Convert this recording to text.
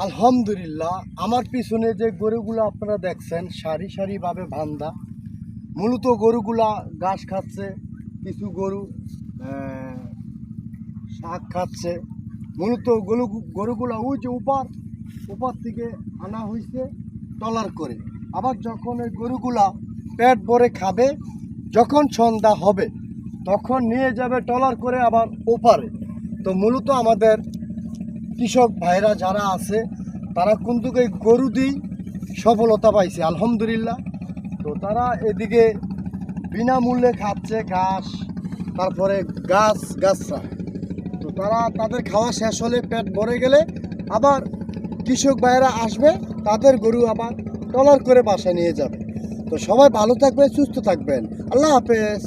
আলহামদুলিল্লাহ, আমার পিছনে যে গরুগুলো আপনারা দেখছেন সারি সারিভাবে বাঁধা, মূলত গরুগুলা ঘাস খাচ্ছে, কিছু গরু শাক খাচ্ছে। মূলত গরুগুলা ওই যে উপার থেকে আনা হয়েছে টলার করে। আবার যখন এই গরুগুলা পেট ভরে খাবে, যখন সন্ধ্যা হবে তখন নিয়ে যাবে টলার করে আবার ওপারে। তো মূলত আমাদের কৃষক ভাইরা যারা আছে তারা কিন্তু এই গরু দিয়েই সফলতা পাইছে আলহামদুলিল্লাহ। তো তারা এদিকে বিনামূল্যে খাচ্ছে ঘাস, তারপরে গাছরা। তো তারা তাদের খাওয়া শেষ হলে পেট ভরে গেলে আবার কৃষক ভাইয়েরা আসবে, তাদের গরু আবার টলার করে বাসায় নিয়ে যাবে। তো সবাই ভালো থাকবেন, সুস্থ থাকবেন। আল্লাহ হাফেজ।